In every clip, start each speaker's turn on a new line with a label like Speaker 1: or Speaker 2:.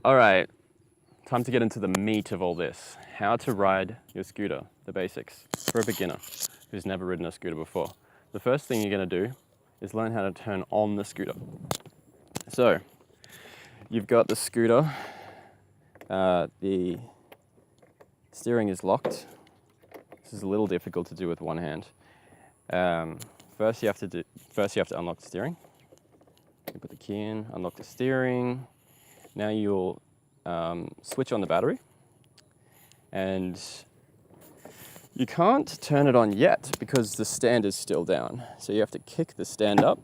Speaker 1: All right, time to get into the meat of all this. How to ride your scooter, the basics, for a beginner who's never ridden a scooter before. The first thing you're gonna do is learn how to turn on the scooter. So, you've got the scooter, the steering is locked. This is a little difficult to do with one hand. First you have to unlock the steering. You put the key in, unlock the steering. Now you'll switch on the battery, and you can't turn it on yet because the stand is still down. So you have to kick the stand up.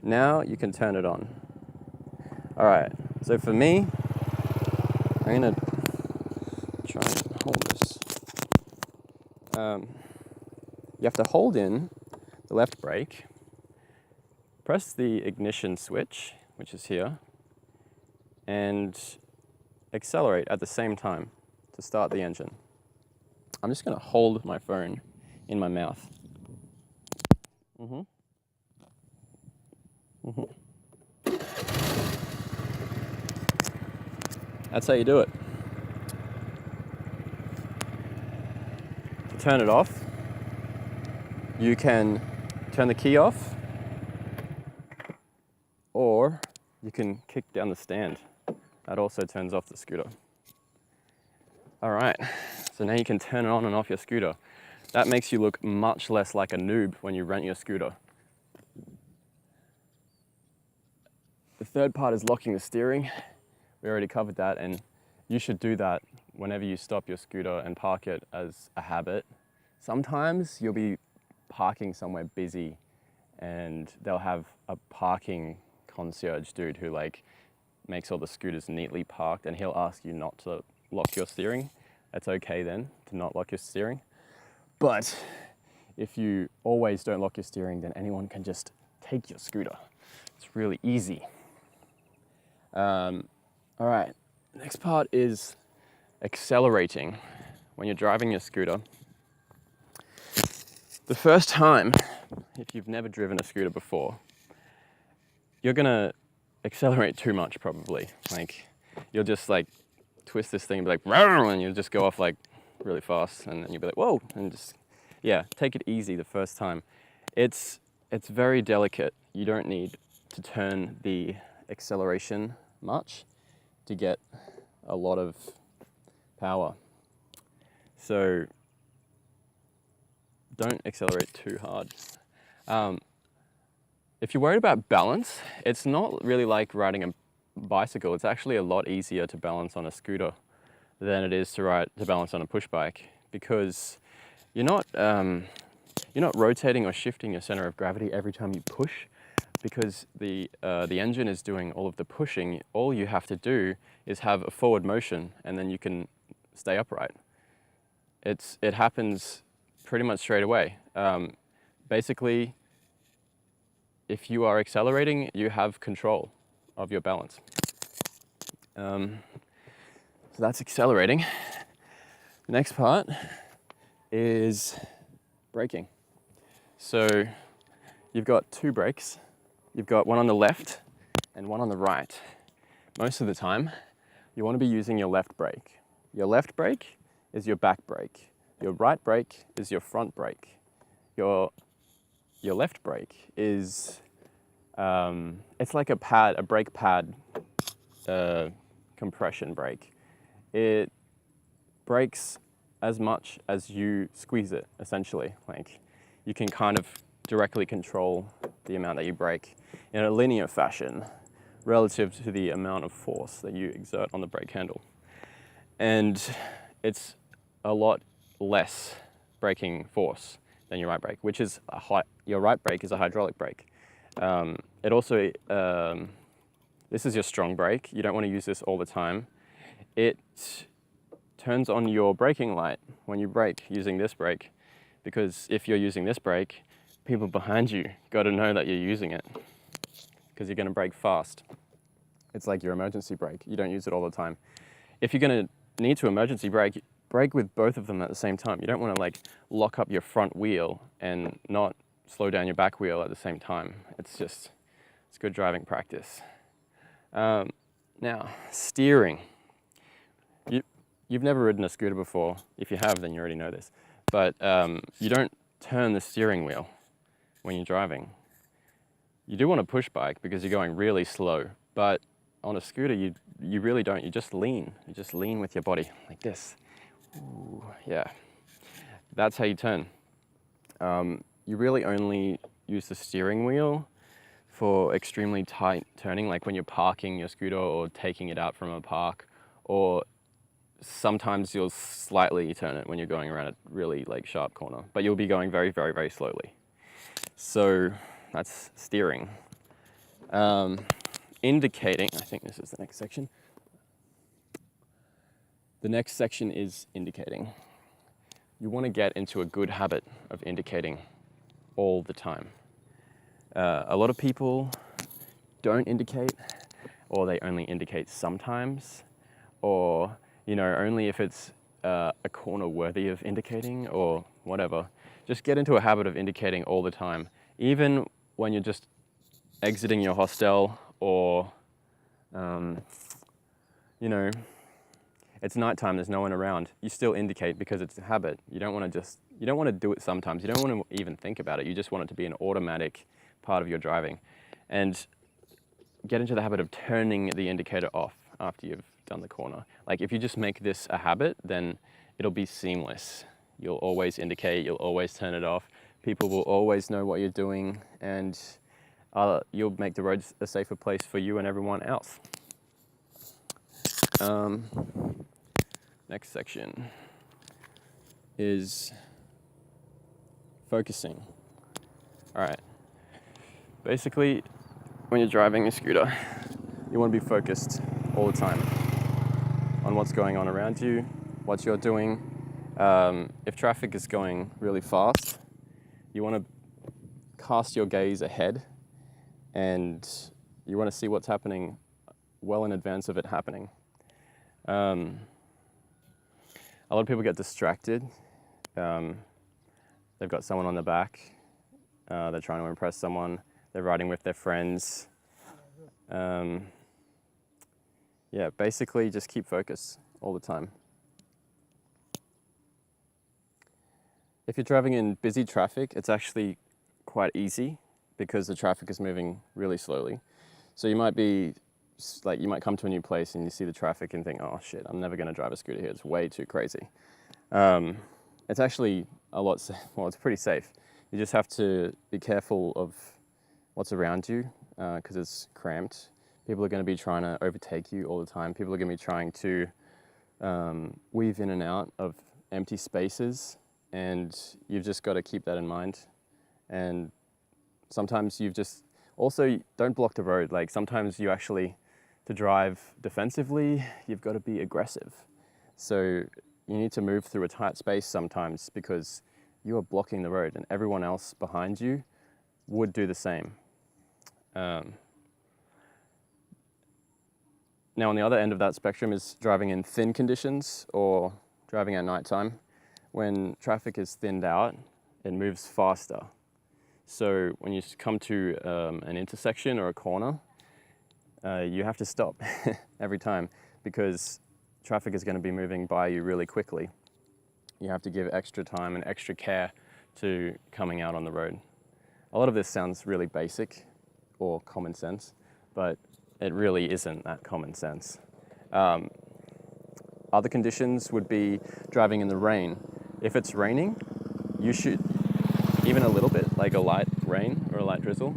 Speaker 1: Now you can turn it on. All right, so for me, I'm gonna try and hold this. You have to hold in the left brake, press the ignition switch, which is here, and accelerate at the same time to start the engine. I'm just going to hold my phone in my mouth. That's how you do it. To turn it off, you can turn the key off, or you can kick down the stand. That also turns off the scooter. All right, so now you can turn it on and off your scooter. That makes you look much less like a noob when you rent your scooter. The third part is locking the steering. We already covered that, and you should do that whenever you stop your scooter and park it as a habit. Sometimes you'll be parking somewhere busy and they'll have a parking concierge dude who makes all the scooters neatly parked, and he'll ask you not to lock your steering. It's okay then to not lock your steering. But if you always don't lock your steering, then anyone can just take your scooter. It's really easy. All right, next part is accelerating when you're driving your scooter. The first time, if you've never driven a scooter before, you're gonna accelerate too much probably. You'll just twist this thing and be like, "Rawr," and you'll just go off really fast, and then you'll be like, whoa, and just, yeah, take it easy the first time. It's very delicate. You don't need to turn the acceleration much to get a lot of power. So don't accelerate too hard. If you're worried about balance, it's not really like riding a bicycle. It's actually a lot easier to balance on a scooter than it is to balance on a push bike, because you're not rotating or shifting your center of gravity every time you push, because the engine is doing all of the pushing. All you have to do is have a forward motion, and then you can stay upright. It happens pretty much straight away. Basically, if you are accelerating, you have control of your balance. So that's accelerating. The next part is braking. So you've got two brakes. You've got one on the left and one on the right. Most of the time, you want to be using your left brake. Your left brake is your back brake. Your right brake is your front brake. Your left brake is, it's like a brake pad compression brake. It brakes as much as you squeeze it, essentially. You can kind of directly control the amount that you brake in a linear fashion relative to the amount of force that you exert on the brake handle. And it's a lot less braking force than your right brake, which is your right brake is a hydraulic brake. It also, this is your strong brake. You don't want to use this all the time. It turns on your braking light when you brake using this brake, because if you're using this brake, people behind you got to know that you're using it, because you're going to brake fast. It's like your emergency brake. You don't use it all the time. If you're going to need to emergency brake, brake with both of them at the same time. You don't want to lock up your front wheel and not slow down your back wheel at the same time. It's good driving practice. Now, steering. You've never ridden a scooter before. If you have, then you already know this. But you don't turn the steering wheel when you're driving. You do want a push bike because you're going really slow, but on a scooter, you really don't. You just lean. You just lean with your body like this. Ooh, yeah, that's how you turn. You really only use the steering wheel for extremely tight turning, like when you're parking your scooter or taking it out from a park, or sometimes you'll slightly turn it when you're going around a really like sharp corner, but you'll be going very, very, very slowly. So that's steering. Indicating, I think this is the next section. The next section is indicating. You want to get into a good habit of indicating all the time. A lot of people don't indicate, or they only indicate sometimes, or only if it's a corner worthy of indicating or whatever. Just get into a habit of indicating all the time, even when you're just exiting your hostel or it's nighttime, there's no one around. You still indicate because it's a habit. You don't want to do it sometimes. You don't want to even think about it. You just want it to be an automatic part of your driving. And get into the habit of turning the indicator off after you've done the corner. Like if you just make this a habit, then it'll be seamless. You'll always indicate, you'll always turn it off. People will always know what you're doing, and you'll make the roads a safer place for you and everyone else. Next section is focusing. All right. Basically, when you're driving a scooter, you want to be focused all the time on what's going on around you, what you're doing. If traffic is going really fast, you want to cast your gaze ahead, and you want to see what's happening well in advance of it happening. A lot of people get distracted. They've got someone on the back. They're trying to impress someone. They're riding with their friends. Yeah, basically just keep focus all the time. If you're driving in busy traffic, it's actually quite easy because the traffic is moving really slowly. So you might come to a new place and you see the traffic and think, oh shit, I'm never gonna drive a scooter here. It's way too crazy. It's actually it's pretty safe. You just have to be careful of what's around you because it's cramped. People are gonna be trying to overtake you all the time. People are gonna be trying to weave in and out of empty spaces, and you've just got to keep that in mind. And sometimes also don't block the road. Like sometimes to drive defensively, you've got to be aggressive. So you need to move through a tight space sometimes because you are blocking the road and everyone else behind you would do the same. Now on the other end of that spectrum is driving in thin conditions or driving at nighttime. When traffic is thinned out, it moves faster. So when you come to an intersection or a corner, you have to stop every time because traffic is going to be moving by you really quickly. You have to give extra time and extra care to coming out on the road. A lot of this sounds really basic or common sense, but it really isn't that common sense. Other conditions would be driving in the rain. If it's raining, you should, even a little bit, like a light rain or a light drizzle,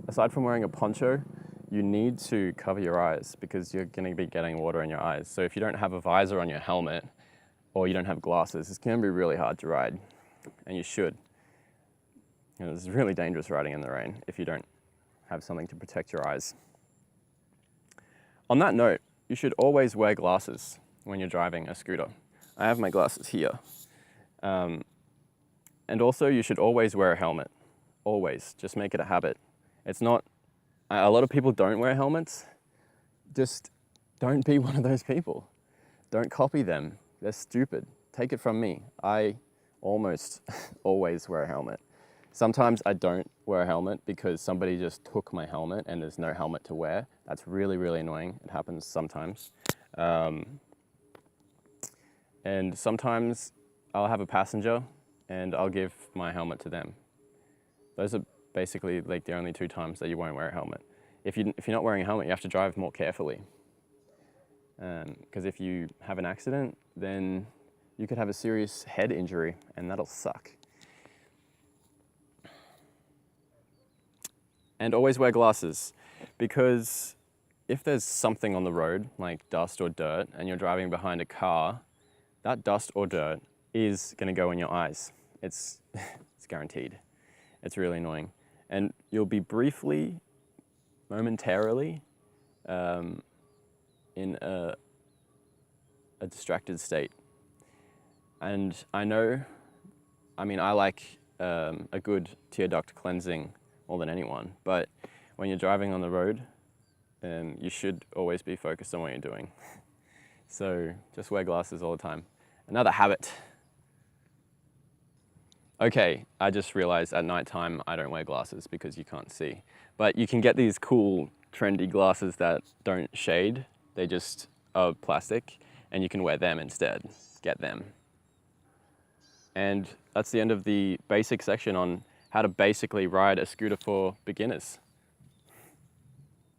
Speaker 1: aside from wearing a poncho, you need to cover your eyes because you're going to be getting water in your eyes. So if you don't have a visor on your helmet or you don't have glasses, it's going to be really hard to ride, and you should. It's really dangerous riding in the rain if you don't have something to protect your eyes. On that note, you should always wear glasses when you're driving a scooter. I have my glasses here. And also you should always wear a helmet. Always, just make it a habit. It's not, a lot of people don't wear helmets. Just don't be one of those people. Don't copy them. They're stupid. Take it from me. I almost always wear a helmet. Sometimes I don't wear a helmet because somebody just took my helmet and there's no helmet to wear. That's really, really annoying. It happens sometimes. And sometimes I'll have a passenger and I'll give my helmet to them. Those are basically like the only 2 times that you won't wear a helmet. If you're not wearing a helmet, you have to drive more carefully. Because if you have an accident, then you could have a serious head injury and that'll suck. And always wear glasses, because if there's something on the road, like dust or dirt, and you're driving behind a car, that dust or dirt is gonna go in your eyes. It's guaranteed. It's really annoying. And you'll be briefly, momentarily, in a distracted state. And I like a good tear duct cleansing more than anyone, but when you're driving on the road, you should always be focused on what you're doing. So just wear glasses all the time. Another habit. Okay, I just realized at nighttime I don't wear glasses because you can't see. But you can get these cool, trendy glasses that don't shade. They just are plastic, and you can wear them instead. Get them. And that's the end of the basic section on how to basically ride a scooter for beginners.